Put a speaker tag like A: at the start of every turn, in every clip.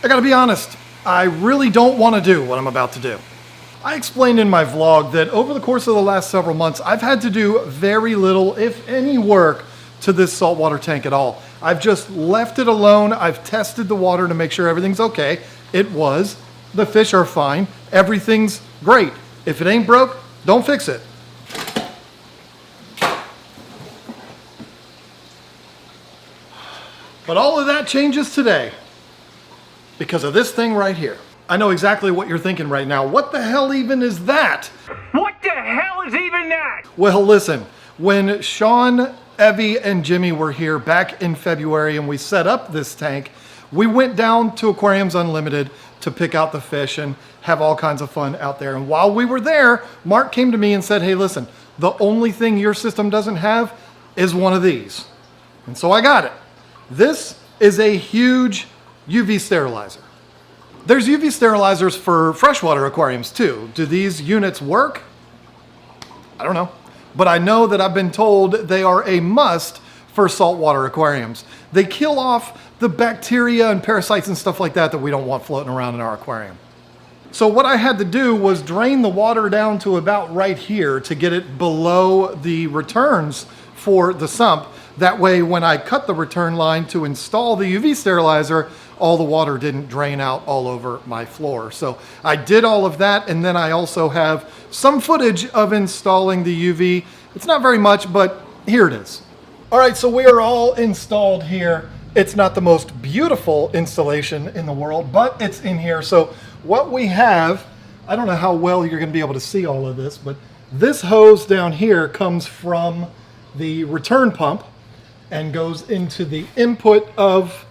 A: I gotta be honest, I really don't want to do what I'm about to do. I explained in my vlog that over the course of the last several months, I've had to do very little, if any, work to this saltwater tank at all. I've just left it alone. I've tested the water to make sure everything's okay. It was. The fish are fine. Everything's great. If it ain't broke, don't fix it. But all of that changes today because of this thing right here. I know exactly what you're thinking right now. What the hell even is that?
B: What the hell is even that?
A: Well, listen, when Sean, Evie, and Jimmy were here back in February and we set up this tank, we went down to Aquariums Unlimited to pick out the fish and have all kinds of fun out there. And while we were there, Mark came to me and said, hey, listen, the only thing your system doesn't have is one of these. And so I got it. This is a huge UV sterilizer. There's UV sterilizers for freshwater aquariums too. Do these units work? I don't know. But I know that I've been told they are a must for saltwater aquariums. They kill off the bacteria and parasites and stuff like that that we don't want floating around in our aquarium. So what I had to do was drain the water down to about right here to get it below the returns for the sump. That way, when I cut the return line to install the UV sterilizer, all the water didn't drain out all over my floor. So I did all of that, and then I also have some footage of installing the UV. It's not very much, but here it is. All right, so we are all installed here. It's not the most beautiful installation in the world, but it's in here. So what we have, I don't know how well you're gonna be able to see all of this, but this hose down here comes from the return pump and goes into the input of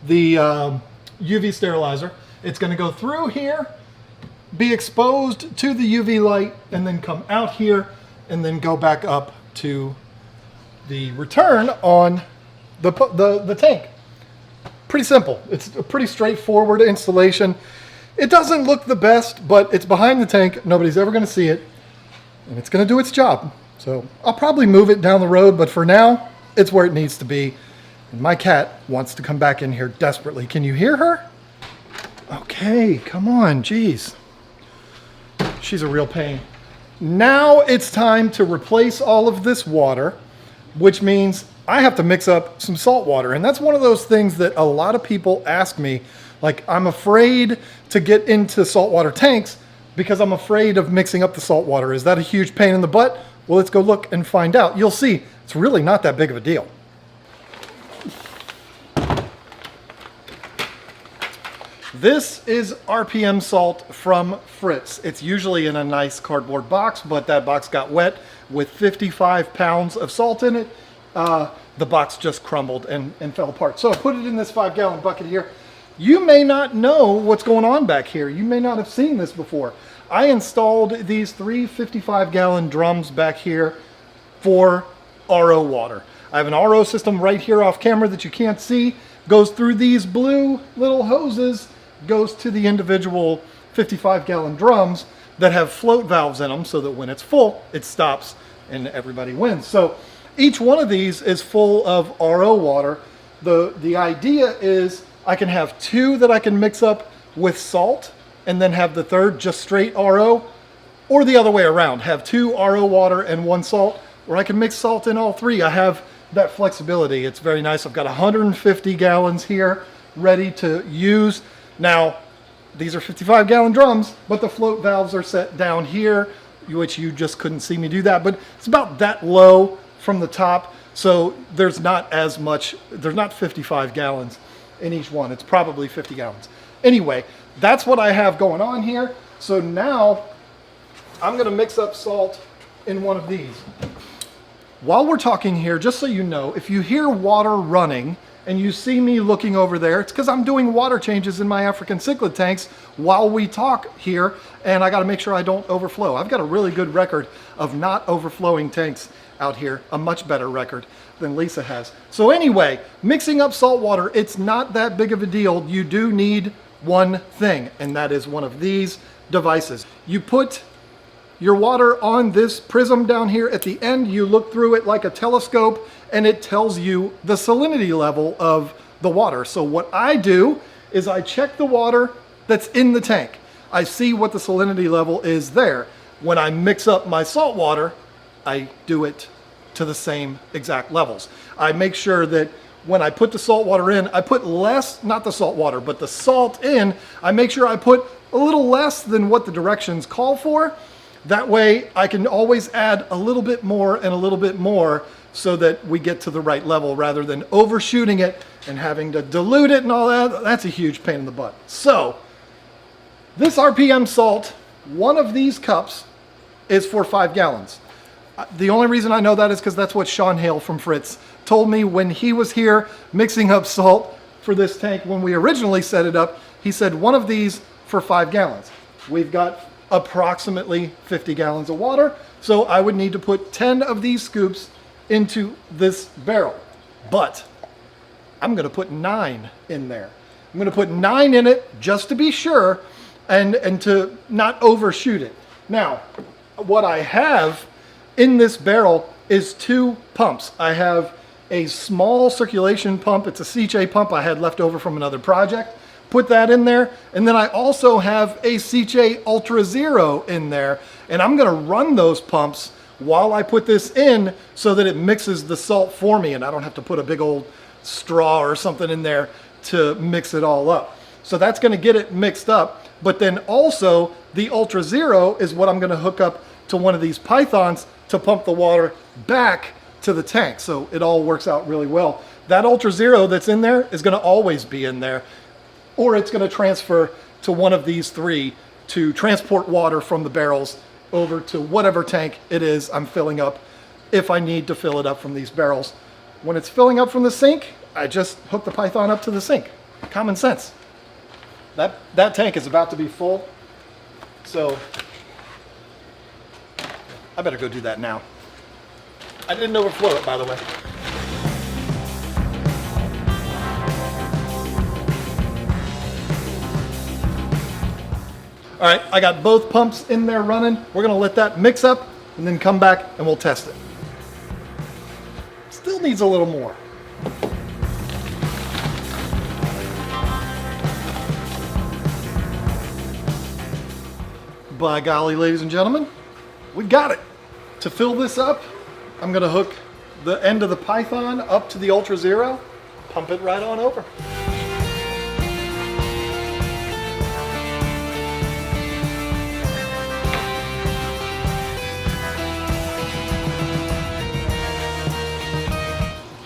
A: the UV sterilizer. It's going to go through here, be exposed to the UV light, and then come out here and then go back up to the return on the tank. Pretty simple. It's a pretty straightforward installation. It doesn't look the best, but it's behind the tank. Nobody's ever going to see it, and it's going to do its job. So I'll probably move it down the road, but for now, it's where it needs to be. And my cat wants to come back in here desperately. Can you hear her? Okay, come on, geez. She's a real pain. Now it's time to replace all of this water, which means I have to mix up some salt water. And that's one of those things that a lot of people ask me, like, I'm afraid to get into saltwater tanks because I'm afraid of mixing up the salt water. Is that a huge pain in the butt? Well, let's go look and find out. You'll see. It's really not that big of a deal. This is RPM salt from Fritz. It's usually in a nice cardboard box, but that box got wet with 55 pounds of salt in it. The box just crumbled and fell apart. So I put it in this 5-gallon bucket here. You may not know what's going on back here. You may not have seen this before. I installed these 3 55-gallon drums back here for RO water. I have an RO system right here off camera that you can't see. Goes through these blue little hoses, goes to the individual 55-gallon drums that have float valves in them so that when it's full, it stops and everybody wins. So each one of these is full of RO water. The idea is I can have 2 that I can mix up with salt and then have the third just straight RO, or the other way around, have 2 RO water and 1 salt, or I can mix salt in all 3. I have that flexibility. It's very nice. I've got 150 gallons here ready to use. Now, these are 55-gallon drums, but the float valves are set down here, which you just couldn't see me do that, but it's about that low from the top, so there's not as much, there's not 55 gallons in each one. It's probably 50 gallons. Anyway, that's what I have going on here. So now I'm going to mix up salt in one of these. While we're talking here, just so you know, if you hear water running and you see me looking over there, it's because I'm doing water changes in my African cichlid tanks while we talk here, and I got to make sure I don't overflow. I've got a really good record of not overflowing tanks out here, a much better record than Lisa has. So anyway, mixing up salt water, it's not that big of a deal. You do need one thing, and that is one of these devices. You put your water on this prism down here at the end, you look through it like a telescope, and it tells you the salinity level of the water. So what I do is I check the water that's in the tank. I see what the salinity level is there. When I mix up my salt water, I do it to the same exact levels. I make sure that when I put the salt water in, I put less, not the salt water, but the salt in, I make sure I put a little less than what the directions call for. That way I can always add a little bit more and a little bit more so that we get to the right level rather than overshooting it and having to dilute it and all that. That's a huge pain in the butt. So this RPM salt, one of these cups is for 5 gallons. The only reason I know that is because that's what Sean Hale from Fritz told me when he was here mixing up salt for this tank when we originally set it up. He said one of these for 5 gallons. We've got approximately 50 gallons of water, so I would need to put 10 of these scoops into this barrel. But I'm gonna put 9 in there. I'm gonna put 9 in it just to be sure and to not overshoot it. Now, what I have in this barrel is 2 pumps. I have a small circulation pump. It's a CJ pump I had left over from another project. Put that in there. And then I also have a CJ Ultra Zero in there. And I'm gonna run those pumps while I put this in so that it mixes the salt for me and I don't have to put a big old straw or something in there to mix it all up. So that's gonna get it mixed up. But then also the Ultra Zero is what I'm gonna hook up to one of these pythons to pump the water back to the tank. So it all works out really well. That Ultra Zero that's in there is gonna always be in there, or it's gonna transfer to one of these 3 to transport water from the barrels over to whatever tank it is I'm filling up if I need to fill it up from these barrels. When it's filling up from the sink, I just hook the python up to the sink. Common sense. That tank is about to be full, so I better go do that now. I didn't overflow it, by the way. All right, I got both pumps in there running. We're gonna let that mix up and then come back and we'll test it. Still needs a little more. By golly, ladies and gentlemen, we got it. To fill this up, I'm gonna hook the end of the python up to the Ultra Zero, pump it right on over.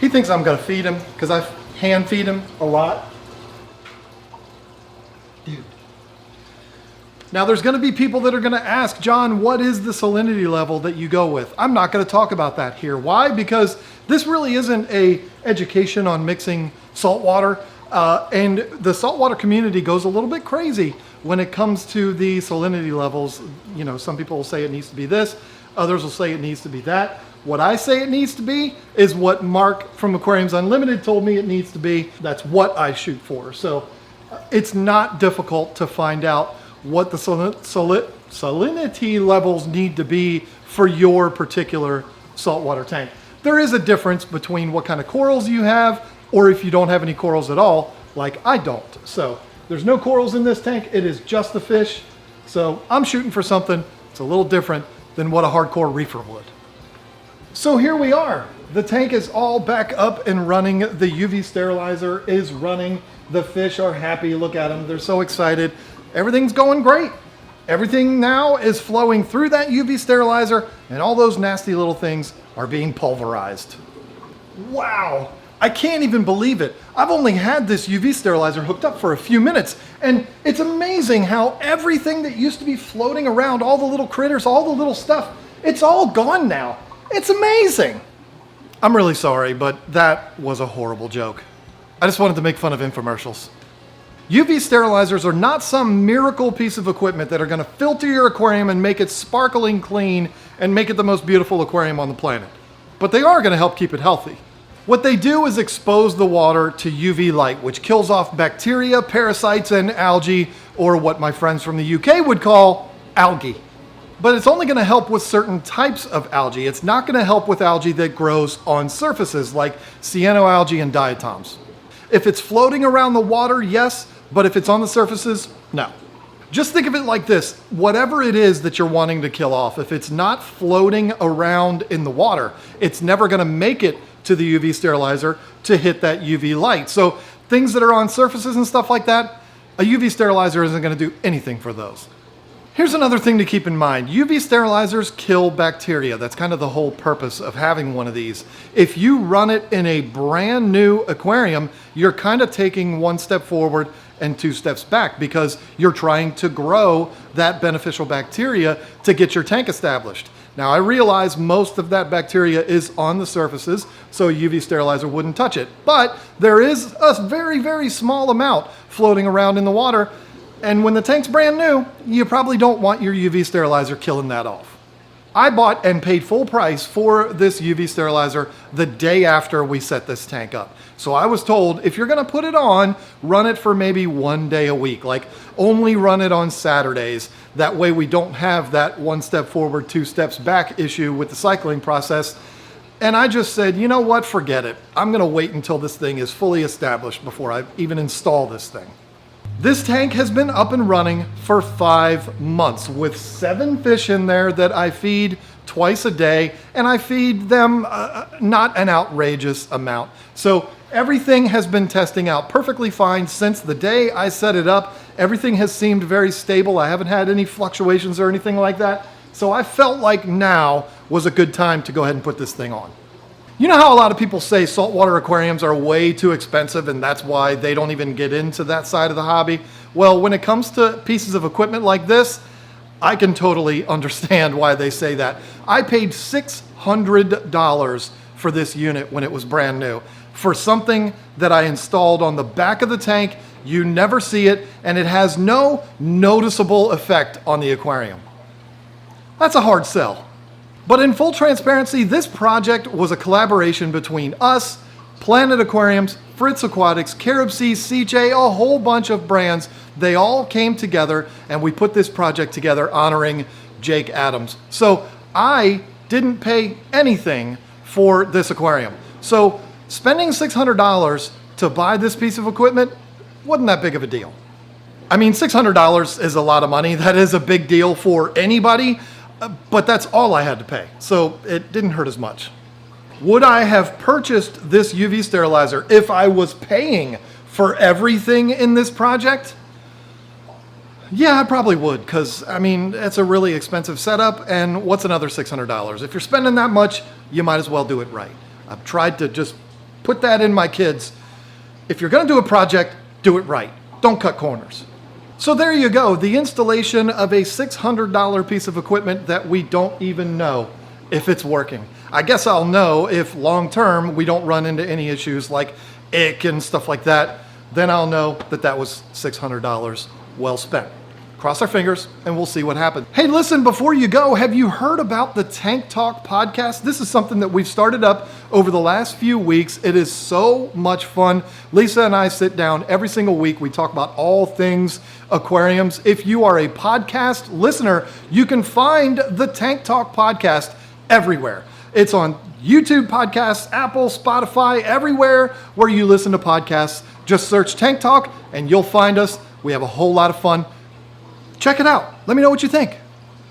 A: He thinks I'm gonna feed him because I hand feed him a lot. Dude. Now there's gonna be people that are gonna ask, John, what is the salinity level that you go with? I'm not gonna talk about that here. Why? Because this really isn't a education on mixing salt water. And the saltwater community goes a little bit crazy when it comes to the salinity levels. You know, some people will say it needs to be this, others will say it needs to be that. What I say it needs to be is what Mark from Aquariums Unlimited told me it needs to be. That's what I shoot for. So it's not difficult to find out what the salinity levels need to be for your particular saltwater tank. There is a difference between what kind of corals you have, or if you don't have any corals at all, like I don't. So there's no corals in this tank, it is just the fish. So I'm shooting for something that's a little different than what a hardcore reefer would. So here we are. The tank is all back up and running. The UV sterilizer is running. The fish are happy. Look at them. They're so excited. Everything's going great. Everything now is flowing through that UV sterilizer and all those nasty little things are being pulverized. Wow. I can't even believe it. I've only had this UV sterilizer hooked up for a few minutes and it's amazing how everything that used to be floating around, all the little critters, all the little stuff, it's all gone now. It's amazing. I'm really sorry, but that was a horrible joke. I just wanted to make fun of infomercials. UV sterilizers are not some miracle piece of equipment that are gonna filter your aquarium and make it sparkling clean and make it the most beautiful aquarium on the planet. But they are gonna help keep it healthy. What they do is expose the water to UV light, which kills off bacteria, parasites, and algae, or what my friends from the UK would call algae. But it's only gonna help with certain types of algae. It's not gonna help with algae that grows on surfaces like cyanoalgae and diatoms. If it's floating around the water, yes, But if it's on the surfaces, no. Just think of it like this. Whatever it is that you're wanting to kill off, if it's not floating around in the water, it's never going to make it to the UV sterilizer to hit that UV light. So things that are on surfaces and stuff like that, a UV sterilizer isn't going to do anything for those. Here's another thing to keep in mind. UV sterilizers kill bacteria. That's kind of the whole purpose of having one of these. If you run it in a brand new aquarium, you're kind of taking one step forward and two steps back because you're trying to grow that beneficial bacteria to get your tank established. Now, I realize most of that bacteria is on the surfaces, so a UV sterilizer wouldn't touch it. But there is a very, very small amount floating around in the water. And when the tank's brand new, you probably don't want your UV sterilizer killing that off. I bought and paid full price for this UV sterilizer the day after we set this tank up. So I was told, if you're gonna put it on, run it for maybe 1 day a week, like only run it on Saturdays. That way we don't have that 1 step forward, 2 steps back issue with the cycling process. And I just said, you know what, forget it. I'm gonna wait until this thing is fully established before I even install this thing. This tank has been up and running for 5 months with 7 fish in there that I feed twice a day, and I feed them not an outrageous amount. So everything has been testing out perfectly fine since the day I set it up. Everything has seemed very stable. I haven't had any fluctuations or anything like that. So I felt like now was a good time to go ahead and put this thing on. You know how a lot of people say saltwater aquariums are way too expensive and that's why they don't even get into that side of the hobby? Well, when it comes to pieces of equipment like this, I can totally understand why they say that. I paid $600 for this unit when it was brand new for something that I installed on the back of the tank. You never see it, and it has no noticeable effect on the aquarium. That's a hard sell. But in full transparency, this project was a collaboration between us, Planet Aquariums, Fritz Aquatics, Carib Sea, CJ, a whole bunch of brands. They all came together and we put this project together honoring Jake Adams. So I didn't pay anything for this aquarium. So spending $600 to buy this piece of equipment wasn't that big of a deal. I mean, $600 is a lot of money. That is a big deal for anybody. But that's all I had to pay, so it didn't hurt as much. Would I have purchased this UV sterilizer if I was paying for everything in this project? Yeah, I probably would, because, I mean, it's a really expensive setup, and what's another $600? If you're spending that much, you might as well do it right. I've tried to just put that in my kids. If you're going to do a project, do it right. Don't cut corners. So there you go, the installation of a $600 piece of equipment that we don't even know if it's working. I guess I'll know if long term we don't run into any issues like ick and stuff like that. Then I'll know that that was $600 well spent. Cross our fingers and we'll see what happens. Hey, listen, before you go, have you heard about the Tank Talk podcast? This is something that we've started up over the last few weeks. It is so much fun. Lisa and I sit down every single week. We talk about all things aquariums. If you are a podcast listener, you can find the Tank Talk podcast everywhere. It's on YouTube podcasts, Apple, Spotify, everywhere where you listen to podcasts. Just search Tank Talk and you'll find us. We have a whole lot of fun. Check it out. Let me know what you think.